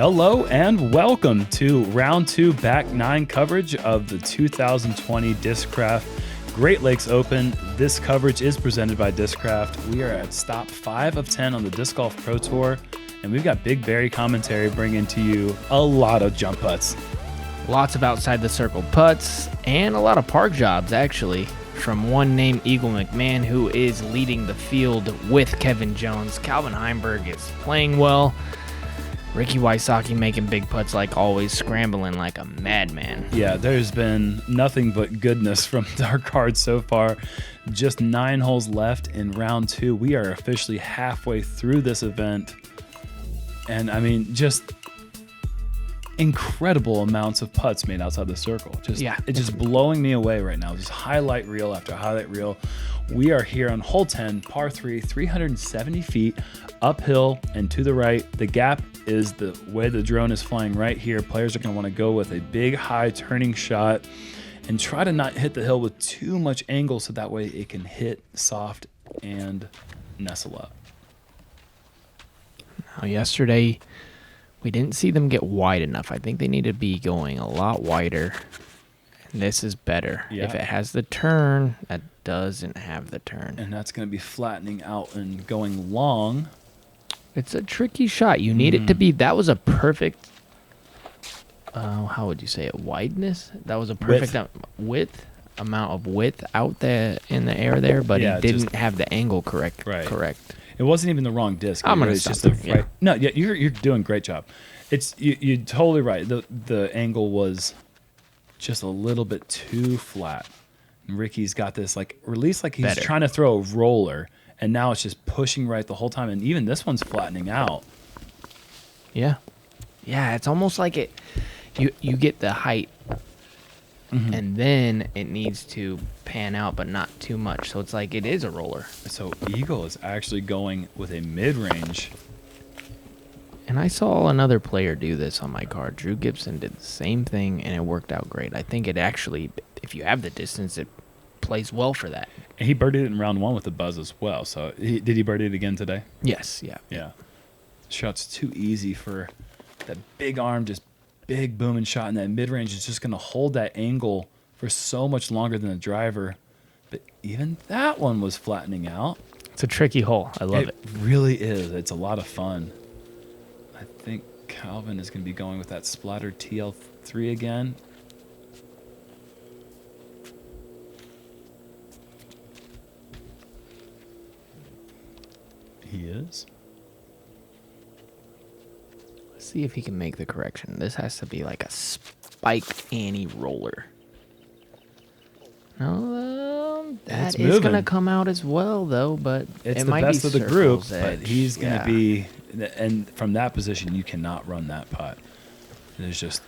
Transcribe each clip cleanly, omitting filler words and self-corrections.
Hello and welcome to round 2 back 9 coverage of the 2020 DISCRAFT Great Lakes Open. This coverage is presented by DISCRAFT. We are at stop 5 of 10 on the Disc Golf Pro Tour, and we've got Big Barry commentary bringing to you a lot of jump putts. Lots of outside the circle putts and a lot of park jobs, actually, from one named Eagle McMahon, who is leading the field with Kevin Jones. Calvin Heimburg is playing well. Ricky Wysocki making big putts like always, scrambling like a madman. Yeah, there's been nothing but goodness from our cards so far. Just 9 holes left in round 2. We are officially halfway through this event. And I mean, just incredible amounts of putts made outside the circle. It's just blowing me away right now. Just highlight reel after highlight reel. We are here on hole 10, par 3, 370 feet, uphill and to the right. The gap is the way the drone is flying right here. Players are going to want to go with a big, high turning shot and try to not hit the hill with too much angle so that way it can hit soft and nestle up. Now, yesterday, we didn't see them get wide enough. I think they need to be going a lot wider. And this is better. Yeah. If it has the turn, that doesn't have the turn. And that's going to be flattening out and going long. It's a tricky shot. You need it to be. That was a perfect. How would you say it? Wideness. That was a perfect amount of width out there in the air there, but Yeah, he didn't have the angle correct. Right. Correct. It wasn't even the wrong disc. I'm gonna It's stop just the there, right. No, yeah, you're doing a great job. It's you're totally right. The angle was just a little bit too flat. And Ricky's got this like release like he's Better. trying to throw a roller, and now it's just pushing right the whole time. And even this one's flattening out. Yeah. Yeah. It's almost like it. You get the height, and then it needs to pan out, but not too much. So it's like it is a roller. So Eagle is actually going with a mid-range. And I saw another player do this on my card. Drew Gibson did the same thing, and it worked out great. I think it actually, if you have the distance, it plays well for that. And he birdied it in round 1 with the buzz as well. So did he birdie it again today? Yes, yeah. Yeah. Shot's too easy for that big arm, just big booming shot. And that mid-range is just going to hold that angle for so much longer than the driver. But even that one was flattening out. It's a tricky hole. I love it. It really is. It's a lot of fun. I think Calvin is going to be going with that splatter TL3 again. He is. Let's see if he can make the correction. This has to be like a spiked Annie roller. No, that is going to come out as well, though, but It's it the might best be of the group, circle's but edge. he's going to Yeah. be, and from that position, you cannot run that putt. There's just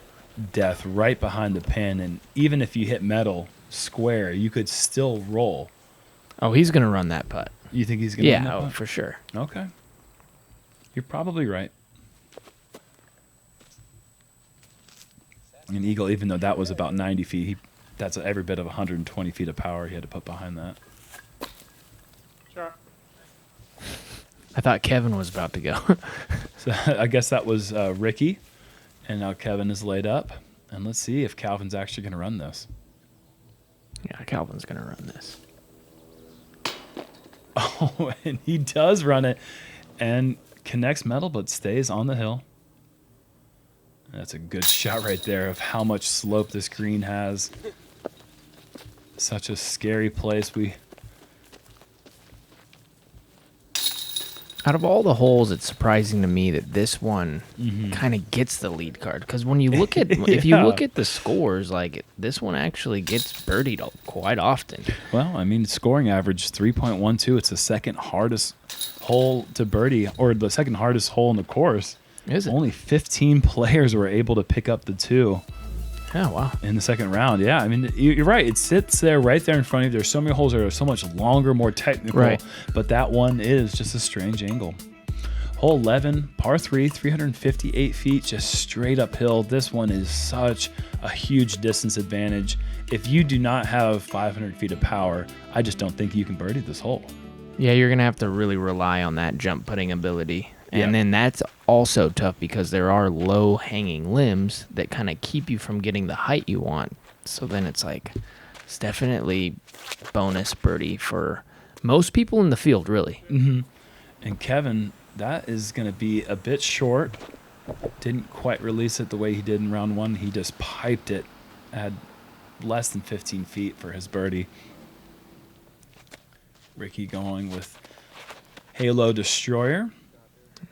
death right behind the pin, and even if you hit metal square, you could still roll. Oh, he's going to run that putt. You think he's going to run that Yeah, putt? for sure. Okay. You're probably right. And Eagle, even though that was about 90 feet, that's every bit of 120 feet of power he had to put behind that. Sure. I thought Kevin was about to go. So I guess that was Ricky, and now Kevin is laid up. And let's see if Calvin's actually going to run this. Yeah, Calvin's going to run this. Oh, and he does run it and connects metal, but stays on the hill. That's a good shot right there of how much slope this green has. Such a scary place. Out of all the holes, it's surprising to me that this one kind of gets the lead card. Because when you look at, if you look at the scores, like this one actually gets birdied quite often. Well, I mean, scoring average 3.12. It's the second hardest hole to birdie, or the second hardest hole in the course. Is it? Only 15 players were able to pick up the 2 Oh, wow. in the second round. Yeah, I mean, you're right. It sits there right there in front of you. There's so many holes that are so much longer, more technical. Right. But that one is just a strange angle. Hole 11, par 3, 358 feet, just straight uphill. This one is such a huge distance advantage. If you do not have 500 feet of power, I just don't think you can birdie this hole. Yeah, you're going to have to really rely on that jump putting ability. And then that's also tough because there are low-hanging limbs that kind of keep you from getting the height you want. So then it's definitely bonus birdie for most people in the field, really. Mm-hmm. And Kevin, that is going to be a bit short. Didn't quite release it the way he did in round one. He just piped it, had less than 15 feet for his birdie. Ricky going with Halo Destroyer.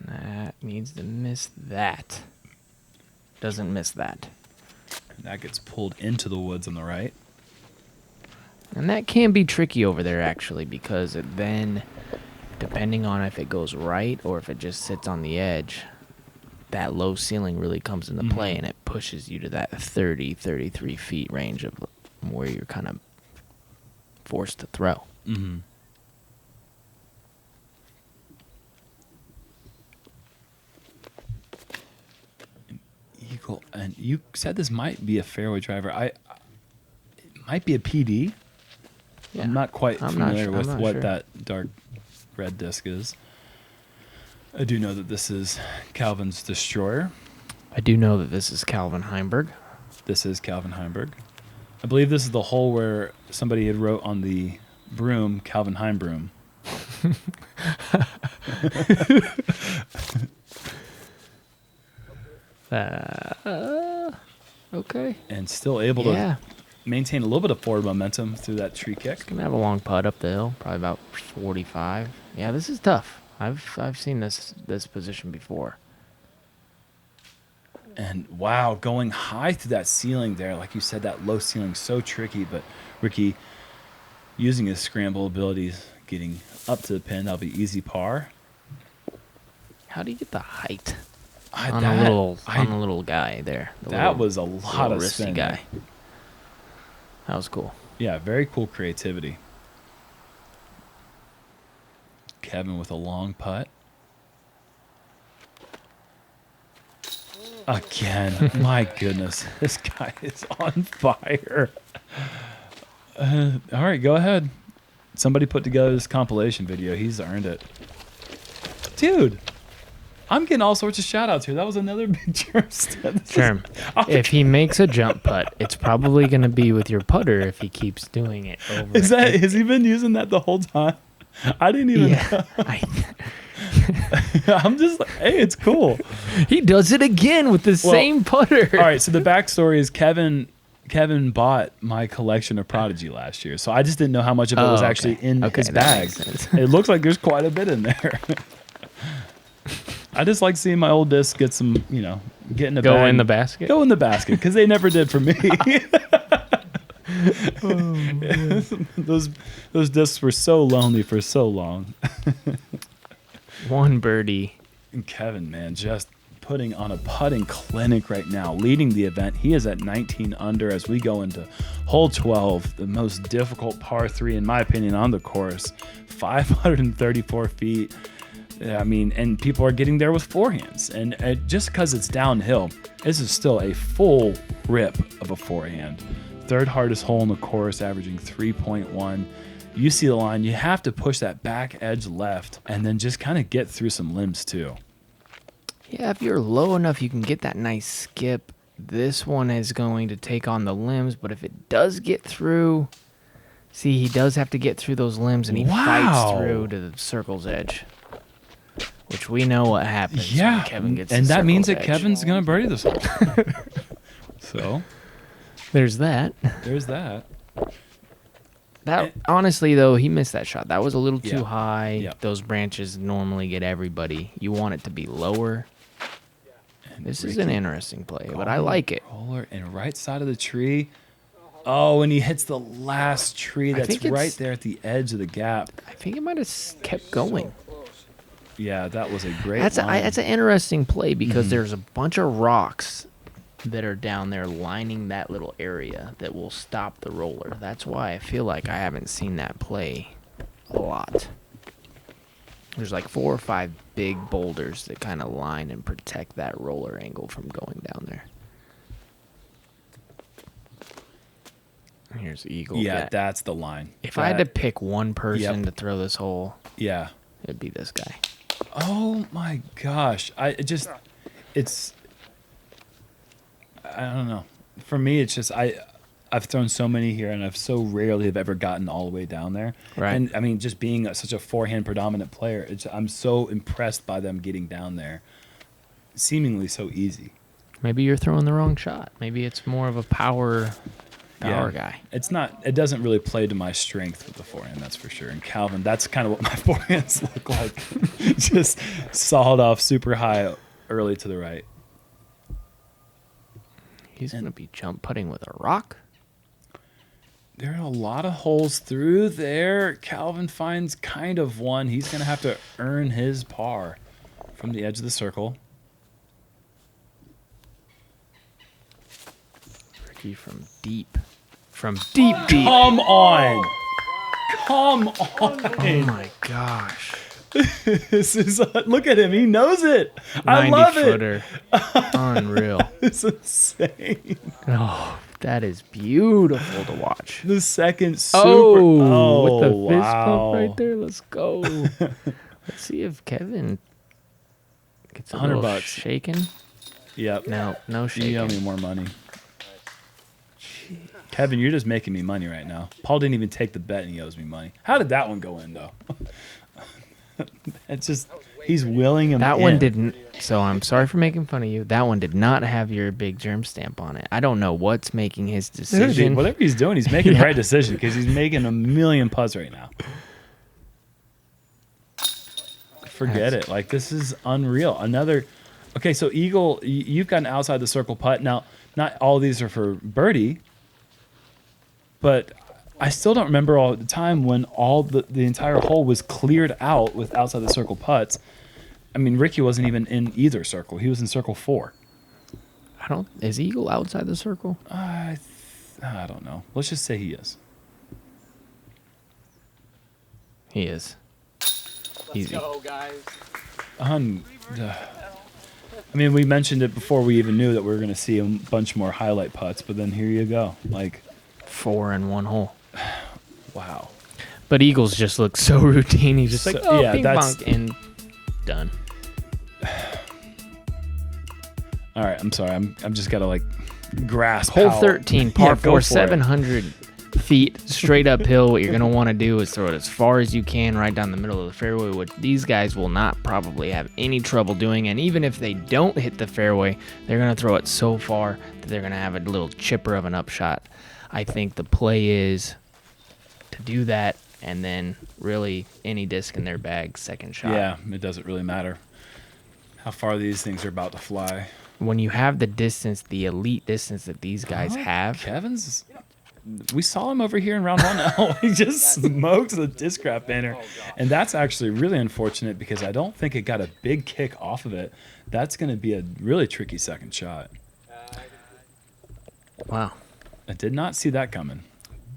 That needs to miss that. Doesn't miss that. And that gets pulled into the woods on the right. And that can be tricky over there, actually, because it then, depending on if it goes right or if it just sits on the edge, that low ceiling really comes into play, and it pushes you to that 30, 33 feet range of where you're kind of forced to throw. Mm-hmm. Eagle, and you said this might be a fairway driver. It might be a PD. Yeah. I'm not quite familiar with what that dark red disc is. I do know that this is Calvin's Destroyer. I do know that this is Calvin Heimburg. This is Calvin Heimburg. I believe this is the hole where somebody had wrote on the broom, Calvin Heimbroom. Okay. And still able to maintain a little bit of forward momentum through that tree kick. It's gonna have a long putt up the hill, probably about 45. Yeah, this is tough. I've seen this position before. And wow, going high through that ceiling there, like you said, that low ceiling, so tricky. But Ricky, using his scramble abilities, getting up to the pin, that'll be easy par. How do you get the height on a little guy there? That was a lot of spin. Guy. That was cool. Yeah, very cool creativity. Kevin with a long putt. Again, my goodness, this guy is on fire. All right, go ahead. Somebody put together this compilation video. He's earned it. Dude, I'm getting all sorts of shout-outs here. That was another big Jerm. If he makes a jump putt, it's probably going to be with your putter if he keeps doing it over. Has he been using that the whole time? I didn't even know. I'm just like, hey, it's cool. He does it again with the same putter. All right, so the backstory is Kevin bought my collection of Prodigy last year, so I just didn't know how much of it was actually in his bag. It looks like there's quite a bit in there. I just like seeing my old discs get some, get in the Go bag. in the basket? Go in the basket, because they never did for me. Those discs were so lonely for so long. One birdie. And Kevin, man, just putting on a putting clinic right now, leading the event. He is at 19 under as we go into hole 12, the most difficult par 3, in my opinion, on the course. 534 feet. I mean, and people are getting there with forehands. And just because it's downhill, this is still a full rip of a forehand. Third hardest hole in the course, averaging 3.1. You see the line. You have to push that back edge left and then just kind of get through some limbs too. Yeah, if you're low enough, you can get that nice skip. This one is going to take on the limbs, but if it does get through, see, he does have to get through those limbs, and he fights through to the circle's edge, which we know what happens when Kevin gets and to that means that edge. Kevin's going to birdie this hole. So there's that. There's that. That honestly, though, he missed that shot. That was a little too high. Yeah. Those branches normally get everybody. You want it to be lower. And this is an interesting play, but I like it. Roller and right side of the tree. Oh, and he hits the last tree that's right there at the edge of the gap. I think it might have kept going. Yeah, that was a great That's an interesting play because there's a bunch of rocks that are down there lining that little area that will stop the roller. That's why I feel like I haven't seen that play a lot. There's like 4 or 5 big boulders that kind of line and protect that roller angle from going down there. Here's Eagle. Yeah, that's the line. If I had to pick one person to throw this hole, it'd be this guy. Oh my gosh. I don't know. For me, it's just I've thrown so many here, and I've so rarely have ever gotten all the way down there. Right. And I mean, just being such a forehand predominant player, I'm so impressed by them getting down there, seemingly so easy. Maybe you're throwing the wrong shot. Maybe it's more of a power guy. It's not. It doesn't really play to my strength with the forehand, that's for sure. And Calvin, that's kind of what my forehands look like. Just sawed off super high early to the right. He's going to be jump putting with a rock. There are a lot of holes through there. Calvin finds kind of one. He's going to have to earn his par from the edge of the circle. Ricky from deep. From deep. Come on. Come on. Oh, my gosh. This is look at him. He knows it. I love 90-footer. Unreal. It's insane. Oh, that is beautiful to watch. The second super. With the fist wow. pump right there. Let's go. Let's see if Kevin gets a $100 little shaken. Yep. No shaking. You owe me more money. Kevin, you're just making me money right now. Paul didn't even take the bet, and he owes me money. How did that one go in, though? It's just he's willing him. That one didn't. So I'm sorry for making fun of you. That one did not have your big Jerm stamp on it. I don't know what's making his decision. Whatever he's doing, he's making the right decision because he's making a million putts right now. Forget it. Like, this is unreal. Okay, so Eagle, you've got an outside the circle putt. Now, not all these are for birdie, but I still don't remember all the time when all the entire hole was cleared out with outside the circle putts. I mean, Ricky wasn't even in either circle. He was in circle 4. Is Eagle outside the circle? I don't know. Let's just say he is. He is. Easy. Let's go, guys. I mean, we mentioned it before we even knew that we were going to see a bunch more highlight putts, but then here you go. Like 4 in one hole. Wow. But Eagles just look so routine. He's just ping that's pong, and done. All right, I'm sorry. I'm just gotta like grasp. Hole how, 13, par 4, go for 700 feet straight uphill. What you're gonna want to do is throw it as far as you can right down the middle of the fairway, which these guys will not probably have any trouble doing. And even if they don't hit the fairway, they're gonna throw it so far that they're gonna have a little chipper of an upshot. I think the play is to do that, and then really any disc in their bag, second shot. Yeah, it doesn't really matter how far these things are about to fly. When you have the distance, the elite distance that these guys have. Kevin's, we saw him over here in round 1. He just smoked the DISCRAFT banner, and that's actually really unfortunate because I don't think it got a big kick off of it. That's going to be a really tricky second shot. Wow. I did not see that coming.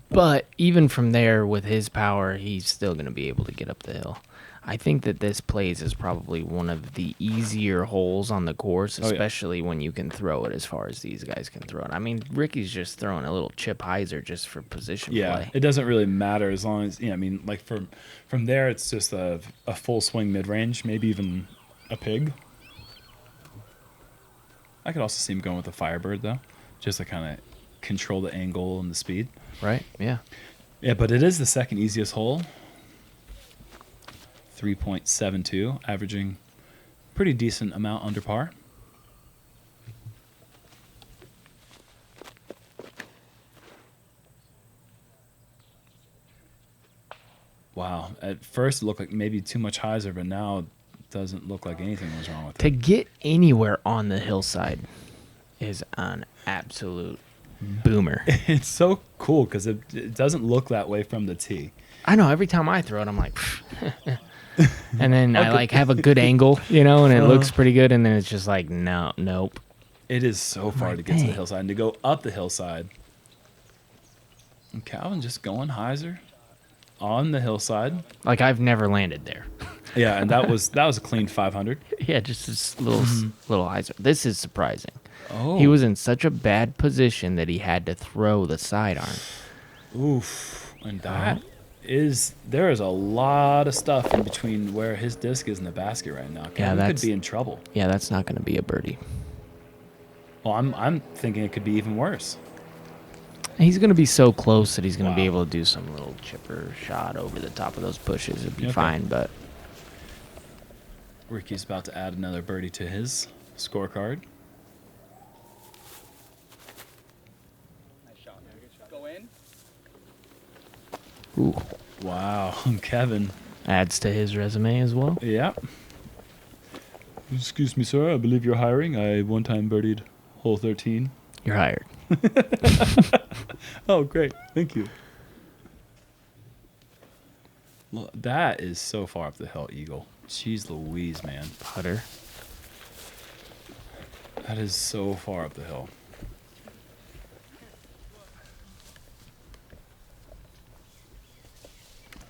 But even from there, with his power, he's still going to be able to get up the hill. I think that this plays is probably one of the easier holes on the course, especially when you can throw it as far as these guys can throw it. I mean, Ricky's just throwing a little chip hyzer just for position play. It doesn't really matter as long as, I mean, like from there, it's just a full swing mid-range, maybe even a pig. I could also see him going with a Firebird, though, just to kind of control the angle and the speed. Right, yeah. Yeah, but it is the second easiest hole. 3.72, averaging pretty decent amount under par. Wow. At first it looked like maybe too much hyzer, but now it doesn't look like anything was wrong with it. To get anywhere on the hillside is an absolute boomer. It's so cool because it doesn't look that way from the tee. I know. Every time I throw it, I'm like, and then I like have a good angle, and it looks pretty good, and then it's just like, nope. It is so far to get to the hillside and to go up the hillside. And Calvin just going hyzer on the hillside. Like I've never landed there. Yeah, and that was a clean 500. Yeah, just this little hyzer. This is surprising. Oh, He was in such a bad position that he had to throw the sidearm. Oof, and that there is a lot of stuff in between where his disc is in the basket right now. Kevin could be in trouble. Yeah, that's not going to be a birdie. Well, I'm thinking it could be even worse. He's going to be so close that he's going to be able to do some little chipper shot over the top of those bushes. It'd be fine, but... Ricky's about to add another birdie to his scorecard. Nice shot, man. Good shot. Go in. Ooh. Wow, Kevin. Adds to his resume as well. Yeah. Excuse me, sir. I believe you're hiring. I one time birdied hole 13. You're hired. Oh, great. Thank you. Look, that is so far up the hill, Eagle. Jeez Louise, man. Putter. That is so far up the hill.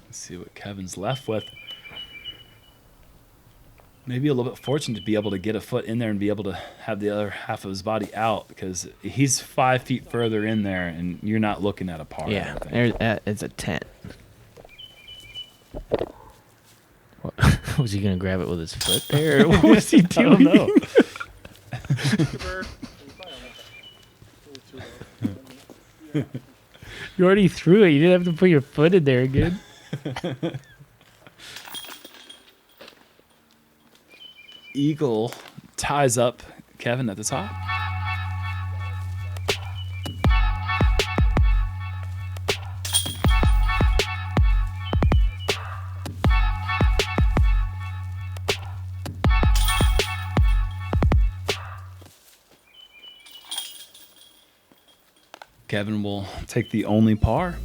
Let's see what Kevin's left with. Maybe a little bit fortunate to be able to get a foot in there and be able to have the other half of his body out, because he's 5 feet further in there and you're not looking at a par. Yeah, it's a 10. What, was he going to grab it with his foot there? Or what was he doing? I don't know. You already threw it. You didn't have to put your foot in there again. Eagle ties up Kevin at the top. Kevin will take the only par.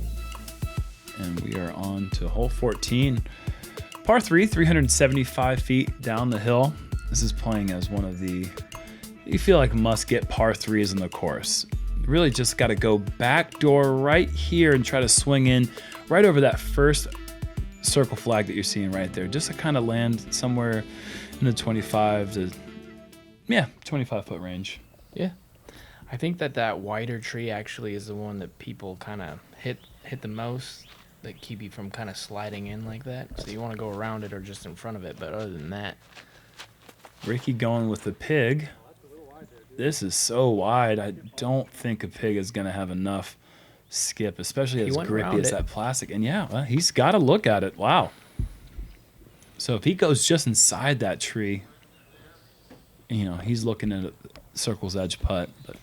And we are on to hole 14. Par 3, 375 feet down the hill. This is playing as one of the, you feel like must get par 3s in the course. Really just got to go back door right here and try to swing in right over that first circle flag that you're seeing right there. Just to kind of land somewhere in the 25 to, 25 foot range. Yeah. I think that wider tree actually is the one that people kind of hit the most, that keep you from kind of sliding in like that. So you want to go around it or just in front of it, but other than that. Ricky going with the pig. This is so wide. I don't think a pig is going to have enough skip, especially as grippy as that plastic. And well, he's got to look at it. Wow. So if he goes just inside that tree, he's looking at a circle's edge putt. But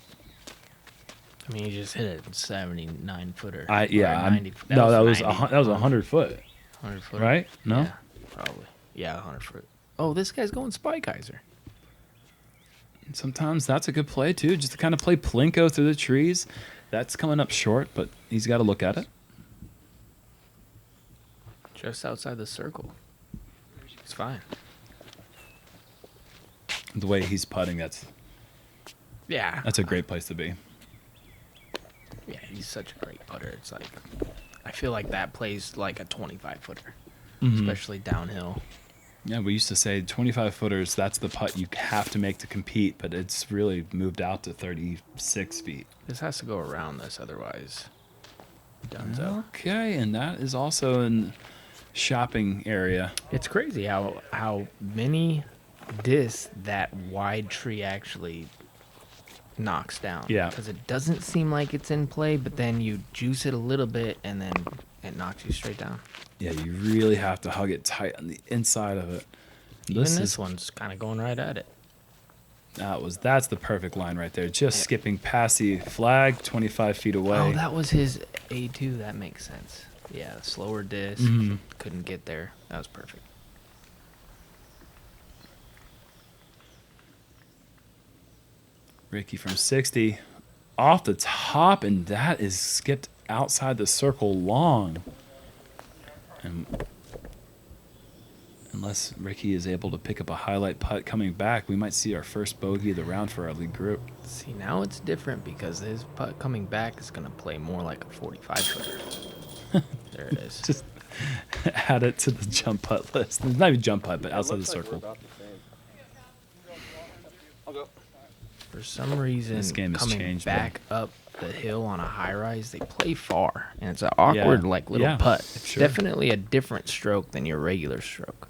I mean, he just hit a 79 footer. 90. That was 100 foot. 100 foot. Right? No? Yeah, probably. Yeah, 100 foot. Oh, this guy's going Spy Geyser. Sometimes that's a good play, too, just to kind of play Plinko through the trees. That's coming up short, but he's got to look at it. Just outside the circle. It's fine. The way he's putting, that's a great place to be. Yeah, he's such a great putter. It's like, I feel like that plays like a 25-footer, especially downhill. Yeah, we used to say 25-footers, that's the putt you have to make to compete, but it's really moved out to 36 feet. This has to go around this, otherwise donezo. Okay, and that is also in shopping area. It's crazy how many discs that wide tree actually knocks down. Yeah. Because it doesn't seem like it's in play, but then you juice it a little bit, and then it knocks you straight down. Yeah, you really have to hug it tight on the inside of it. Even this one's kind of going right at it. That's the perfect line right there. Just skipping past the flag, 25 feet away. Oh, that was his A2. That makes sense. Yeah, slower disc. Couldn't get there. That was perfect. Ricky from 60 off the top, and that is skipped outside the circle long. And unless Ricky is able to pick up a highlight putt coming back, we might see our first bogey of the round for our lead group. See, now it's different because his putt coming back is going to play more like a 45-footer. There it is. Just add it to the jump putt list. It's not even jump putt, but outside the circle. I'll go. For some reason, This game has coming changed, back up the hill on a high rise, they play far, and it's an awkward little putt. It's definitely a different stroke than your regular stroke.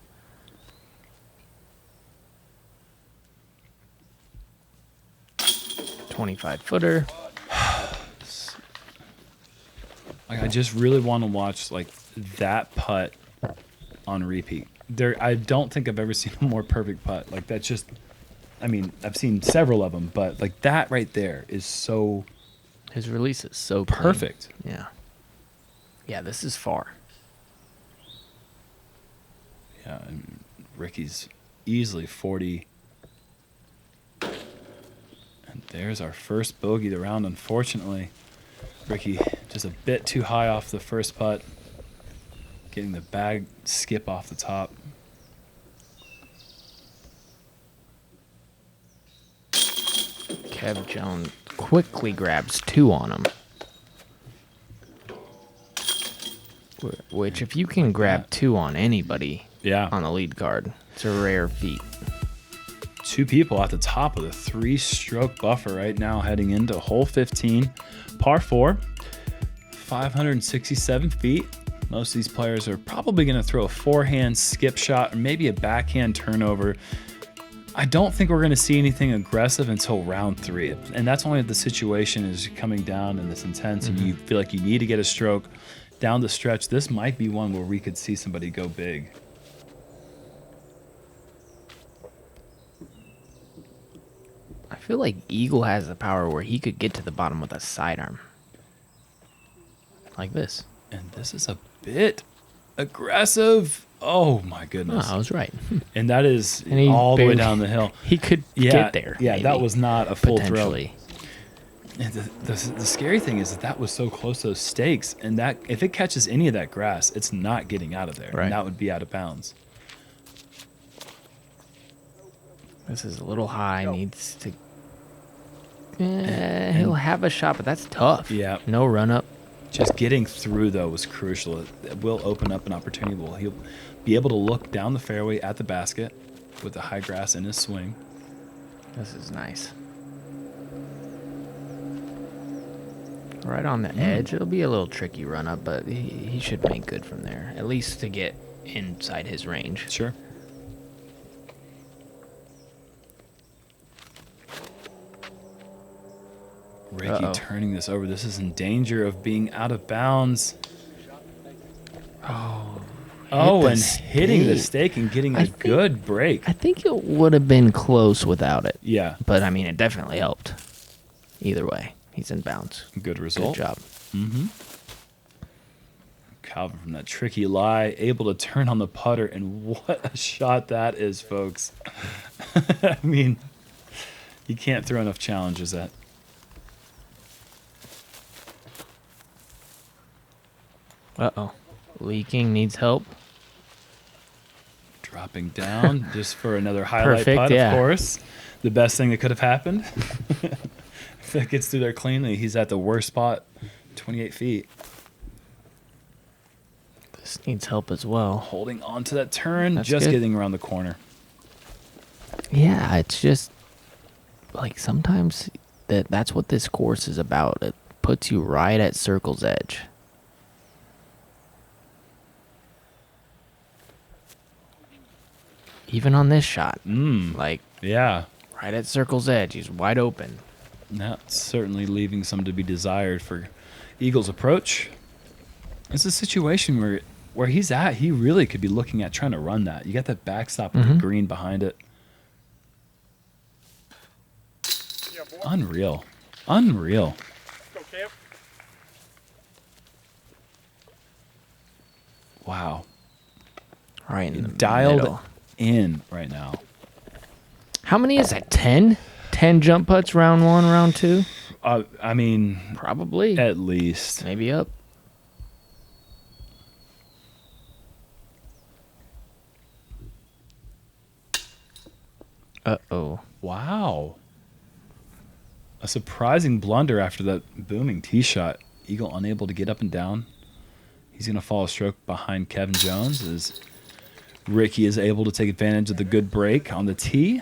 $25-footer. Like, I just really want to watch like that putt on repeat. I don't think I've ever seen a more perfect putt. Like that's just, I mean, I've seen several of them, but like that right there is so. His release is so clean. Perfect. Yeah. Yeah, this is far. Yeah, and Ricky's easily 40. And there's our first bogey of the round, unfortunately. Ricky just a bit too high off the first putt. Getting the bag skip off the top. Kev Jones quickly grabs 2 on him. Which, if you can grab 2 on anybody on the lead card, it's a rare feat. 2 people at the top of the 3-stroke buffer right now heading into hole 15. Par 4, 567 feet. Most of these players are probably going to throw a forehand skip shot or maybe a backhand turnover. I don't think we're going to see anything aggressive until round 3. And that's only if the situation is coming down and it's intense and you feel like you need to get a stroke down the stretch. This might be one where we could see somebody go big. I feel like Eagle has the power where he could get to the bottom with a sidearm. Like this. And this is a bit aggressive. Oh, my goodness. Oh, I was right. And that is all the way down the hill. He could get there. Yeah, maybe, that was not a full throw. potentially. And the scary thing is that was so close to those stakes, and that if it catches any of that grass, it's not getting out of there. Right. And that would be out of bounds. This is a little high. Needs to... he'll have a shot, but that's tough. Yeah. No run-up. Just getting through, though, was crucial. It will open up an opportunity. He'll be able to look down the fairway at the basket with the high grass in his swing. This is nice. Right on the edge. It'll be a little tricky run-up, but he should make good from there, at least to get inside his range. Sure. Ricky turning this over. This is in danger of being out of bounds. And hitting the stake and getting a good break. I think it would have been close without it. Yeah. But, I mean, it definitely helped. Either way, he's in bounds. Good result. Good job. Calvin from that tricky lie, able to turn on the putter, and what a shot that is, folks. I mean, you can't throw enough challenges at. Uh-oh. Leaking, needs help. Dropping down just for another highlight putt, of course. The best thing that could have happened. If that gets through there cleanly, he's at the worst spot, 28 feet. This needs help as well. Holding on to that turn, That's just good. getting around the corner. Yeah, it's just like sometimes that's what this course is about. It puts you right at circle's edge. Even on this shot, right at circle's edge, he's wide open. That's certainly leaving some to be desired for Eagle's approach. It's a situation where he's at, he really could be looking at trying to run that. You got that backstop with the green behind it. Unreal. Unreal. Wow. Right in the dialed middle. In right now. How many is that? 10? 10 jump putts, round 1, round 2? I mean, probably. At least. Maybe up. Uh-oh. Wow. A surprising blunder after that booming tee shot. Eagle unable to get up and down. He's going to fall a stroke behind Kevin Jones as Ricky is able to take advantage of the good break on the tee.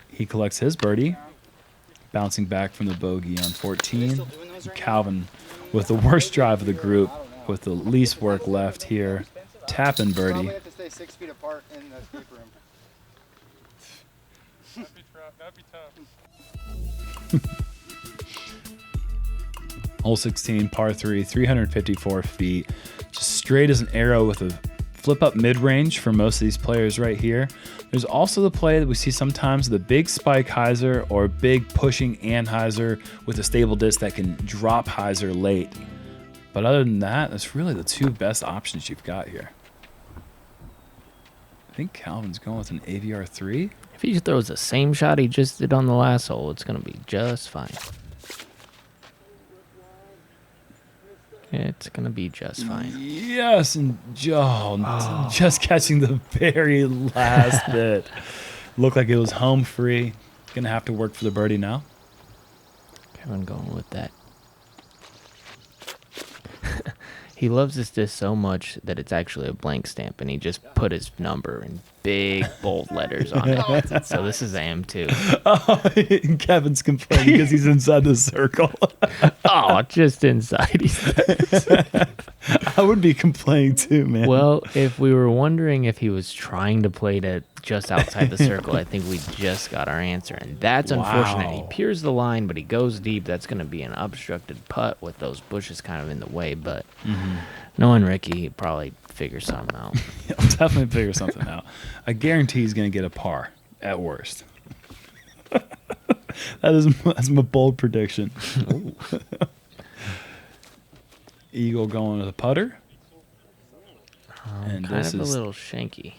He collects his birdie. bouncing back from the bogey on 14. Calvin with the worst drive of the group, with the least work left here, tapping birdie. Probably have to stay 6 feet apart in the escape room. That'd be tough. Hole 16, par 3, 354 feet. Just straight as an arrow with a flip-up mid-range for most of these players right here. There's also the play that we see sometimes, the big spike hyzer or big pushing anhyzer with a stable disc that can drop hyzer late. But other than that, that's really the two best options you've got here. I think Calvin's going with an AVR 3. If he throws the same shot he just did on the last hole, it's going to be just fine. It's going to be just fine. Yes, and just catching the very last bit. Looked like it was home free. Going to have to work for the birdie now. Kevin going with that. He loves this disc so much that it's actually a blank stamp, and he just put his number in big, bold letters on it. So this is AM2. Oh, Kevin's complaining because he's inside the circle. Oh, just inside. I would be complaining too, man. Well, if we were wondering if he was trying to play to just outside the circle, I think we just got our answer. And that's unfortunate. He peers the line, but he goes deep. That's going to be an obstructed putt with those bushes kind of in the way. But knowing Ricky, he'd probably figure something out. He'll definitely figure something out. I guarantee he's going to get a par at worst. That's my bold prediction. Eagle going with a putter. And kind of a little shanky.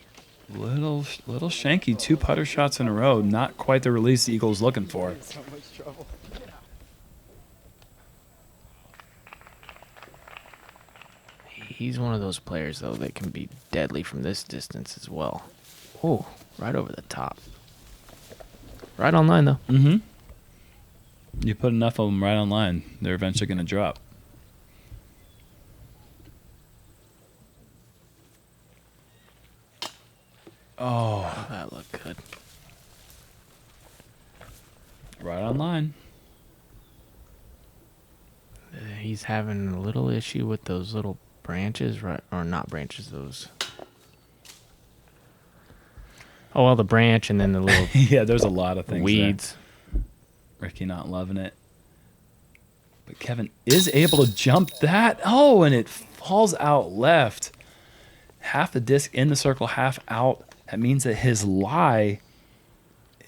Little shanky. 2 putter shots in a row. Not quite the release the Eagle's looking for. So much trouble. He's one of those players, though, that can be deadly from this distance as well. Oh, right over the top. Right on line, though. Mm-hmm. You put enough of them right on line, they're eventually going to drop. Oh, that looked good. Right on line. He's having a little issue with those little branches, right? Or not branches, those. Oh, well, the branch and then the little yeah, there's a lot of things. Weeds. There. Ricky not loving it. But Kevin is able to jump that. Oh, and it falls out left. Half the disc in the circle, half out. That means that his lie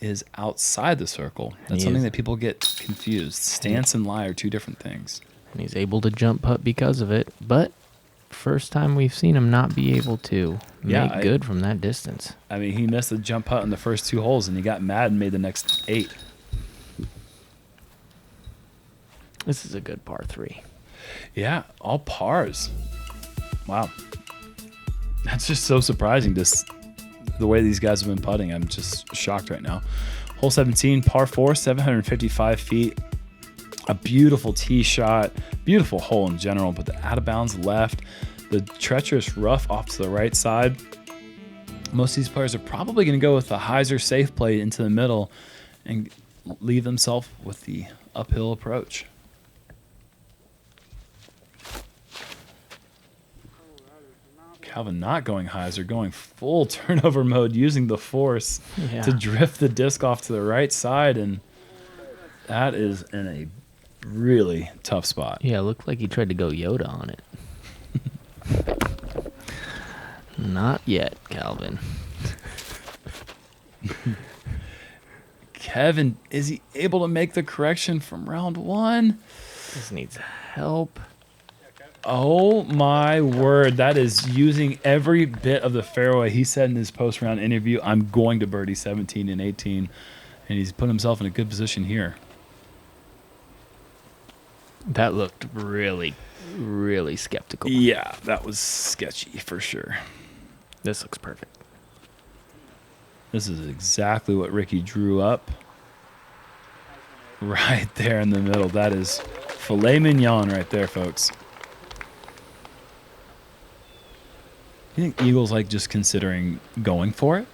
is outside the circle. That's something that people get confused. Stance and lie are two different things. And he's able to jump putt because of it. But first time we've seen him not be able to make good from that distance. I mean, he missed the jump putt in the first 2 holes, and he got mad and made the next 8. This is a good par 3. Yeah, all pars. Wow. That's just so surprising, the way these guys have been putting. I'm just shocked right now. Hole 17, par 4, 755 feet. A beautiful tee shot. Beautiful hole in general, but the out of bounds left. The treacherous rough off to the right side. Most of these players are probably going to go with the hyzer safe play into the middle and leave themselves with the uphill approach. Calvin not going hyzer, going full turnover mode, using the force to drift the disc off to the right side, and that is in a really tough spot. Yeah, it looked like he tried to go Yoda on it. Not yet, Calvin. Kevin, is he able to make the correction from round 1? This needs help. Oh my word, that is using every bit of the fairway. He said in his post-round interview, I'm going to birdie 17 and 18, and he's put himself in a good position here. That looked really, really skeptical. Yeah, that was sketchy for sure. This looks perfect. This is exactly what Ricky drew up. Right there in the middle. That is filet mignon right there, folks. You think Eagle's like just considering going for it?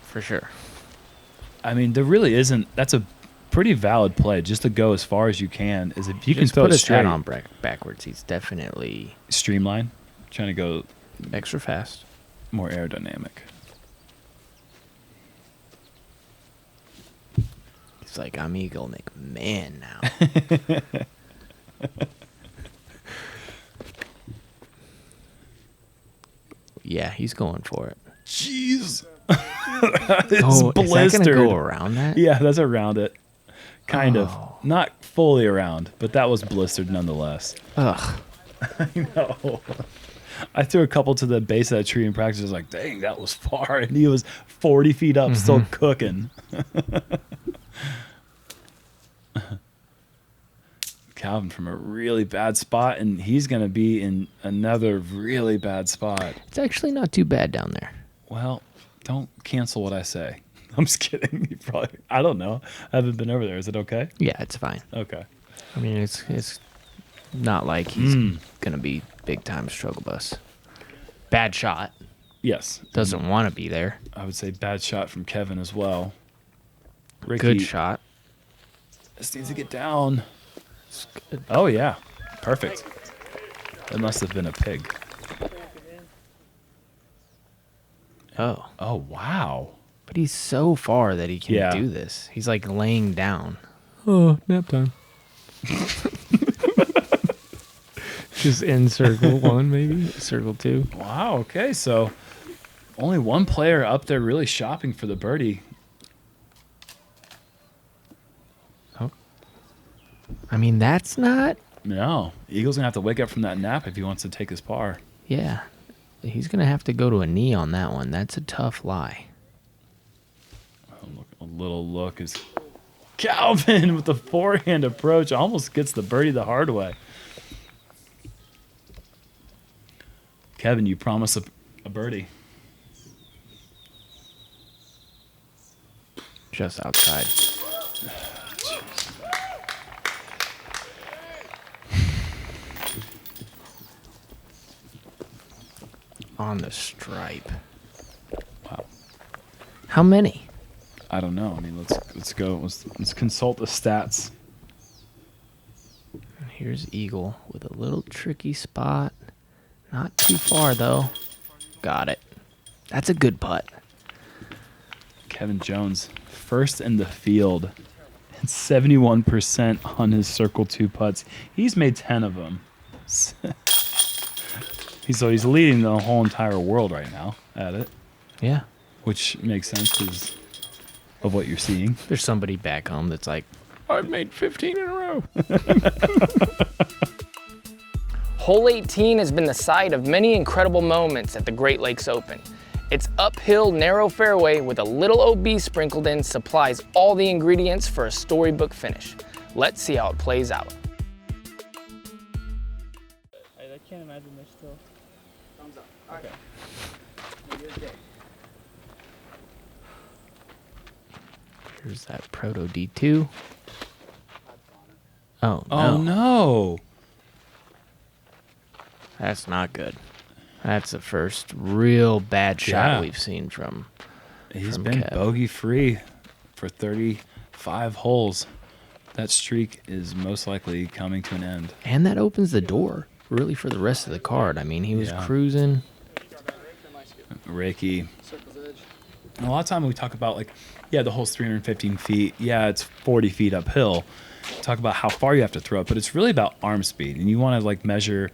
For sure. I mean, there really isn't. That's a pretty valid play. Just to go as far as you can is if you can Just throw put it his straight. head on backwards. He's definitely Streamline. Trying to go extra fast. more aerodynamic. It's like, I'm Eagle McMahon now. Yeah, he's going for it. Jeez. Is that going to go around that? Yeah, that's around it. Kind of. Not fully around, but that was blistered nonetheless. Ugh. I know. I threw a couple to the base of that tree in practice. I was like, dang, that was far. And he was 40 feet up, still cooking. Calvin from a really bad spot, and he's going to be in another really bad spot. It's actually not too bad down there. Well, don't cancel what I say. I'm just kidding. You probably, I don't know. I haven't been over there. Is it okay? Yeah, it's fine. Okay. I mean, it's not like he's going to be big time struggle bus. Bad shot. Yes. Doesn't want to be there. I would say bad shot from Kevin as well. Ricky, Good shot. this needs to get down. Oh, yeah. Perfect. That must have been a pig. Oh. Oh, wow. But he's so far that he can Yeah. do this. He's like laying down. Oh, nap time. Just in circle 1, maybe. Circle 2. Wow, okay. So only one player up there really shopping for the birdie. Oh. I mean, that's not... No. Eagle's going to have to wake up from that nap if he wants to take his par. Yeah. He's going to have to go to a knee on that one. That's a tough lie. A little look is Calvin with the forehand approach. Almost gets the birdie the hard way. Kevin, you promise a birdie. Just outside. On the stripe. Wow. How many? I don't know. I mean, let's go. Let's consult the stats. Here's Eagle with a little tricky spot. Not too far, though. Got it. That's a good putt. Kevin Jones, first in the field, and 71% on his Circle 2 putts. He's made 10 of them. He's leading the whole entire world right now at it. Yeah. Which makes sense because of what you're seeing. There's somebody back home that's like, I've made 15 in a row. Hole 18 has been the site of many incredible moments at the Great Lakes Open. Its uphill, narrow fairway with a little OB sprinkled in supplies all the ingredients for a storybook finish. Let's see how it plays out. I can't imagine they're still. Thumbs up. Okay. Maybe it's day. Here's that Proto D2. Oh, no. Oh, no. That's not good. That's the first real bad shot we've seen from He's from been Kev. bogey-free for 35 holes. That streak is most likely coming to an end. And that opens the door, really, for the rest of the card. I mean, he was Yeah. cruising. Reiki. And a lot of time we talk about, like, yeah, the hole's 315 feet. Yeah, it's 40 feet uphill. Talk about how far you have to throw it, but it's really about arm speed. And you want to, like, measure...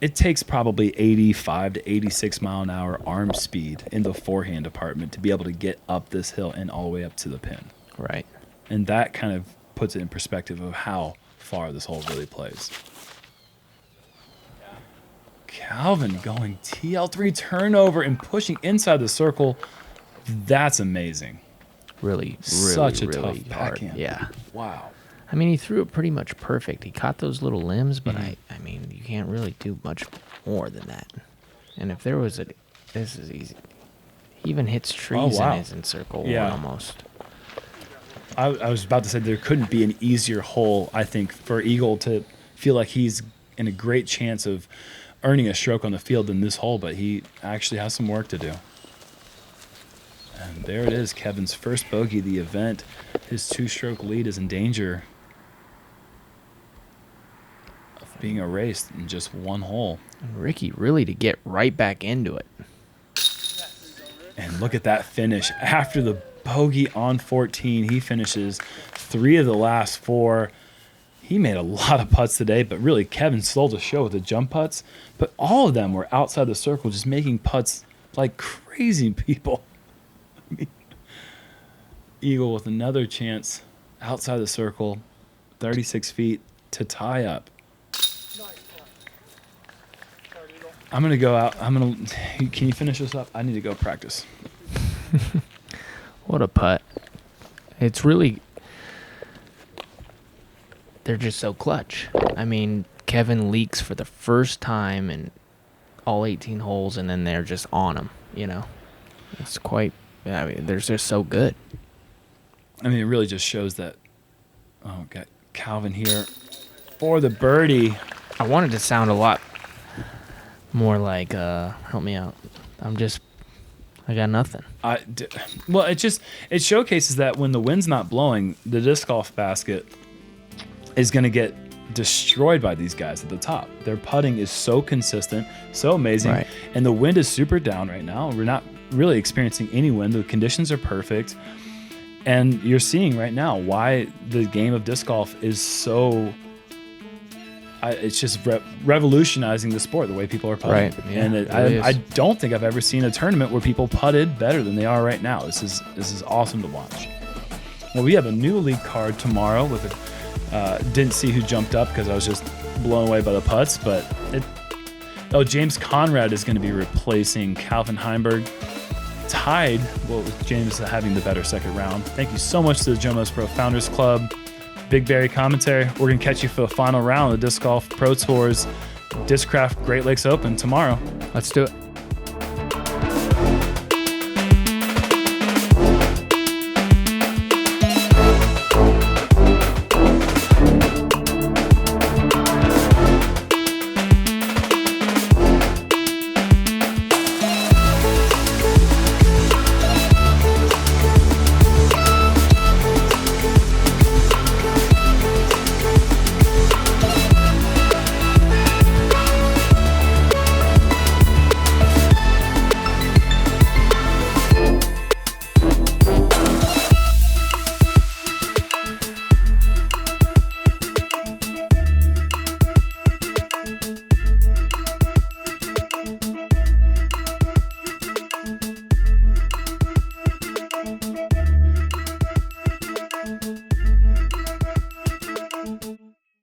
It takes probably 85 to 86 mile an hour arm speed in the forehand department to be able to get up this hill and all the way up to the pin. Right. And that kind of puts it in perspective of how far this hole really plays. Calvin going TL3 turnover and pushing inside the circle. That's amazing. Really, Such a really tough hard. backhand. Yeah. Wow. I mean, he threw it pretty much perfect. He caught those little limbs, but I mean, you can't really do much more than that. And if there was this is easy. He even hits trees wow. and is in circle Yeah. one almost. I was about to say there couldn't be an easier hole, I think, for Eagle to feel like he's in a great chance of earning a stroke on the field than this hole, but he actually has some work to do. And there it is, Kevin's first bogey of the event. His 2-stroke lead is in danger of being erased in just one hole. And Ricky really to get right back into it. And look at that finish. After the bogey on 14, he finishes 3 of the last 4. He made a lot of putts today, but really Kevin stole the show with the jump putts. But all of them were outside the circle, just making putts like crazy people. I mean, Eagle with another chance outside the circle, 36 feet to tie up. I'm going to go out. Can you finish this up? I need to go practice. What a putt. It's really, they're just so clutch. I mean, Kevin leaks for the first time in all 18 holes, and then they're just on him, you know. It's quite, I mean, they're just so good. I mean, it really just shows that, got Calvin here for the birdie. I wanted to sound a lot more like, help me out. I got nothing. Well, it showcases that when the wind's not blowing, the disc golf basket is going to get destroyed by these guys at the top. Their putting is so consistent, so amazing, right. And the wind is super down right now. We're not really experiencing any wind. The conditions are perfect, and you're seeing right now why the game of disc golf is so. It's just revolutionizing the sport, the way people are putting. Right. Yeah, and I don't think I've ever seen a tournament where people putted better than they are right now. This is awesome to watch. Well, we have a new league card tomorrow with didn't see who jumped up because I was just blown away by the putts, but James Conrad is going to be replacing Calvin Heimburg. Tied, well, with James having the better second round. Thank you so much to the JomezPro Founders Club. Big Barry commentary. We're going to catch you for the final round of the Disc Golf Pro Tours Discraft Great Lakes Open tomorrow. Let's do it.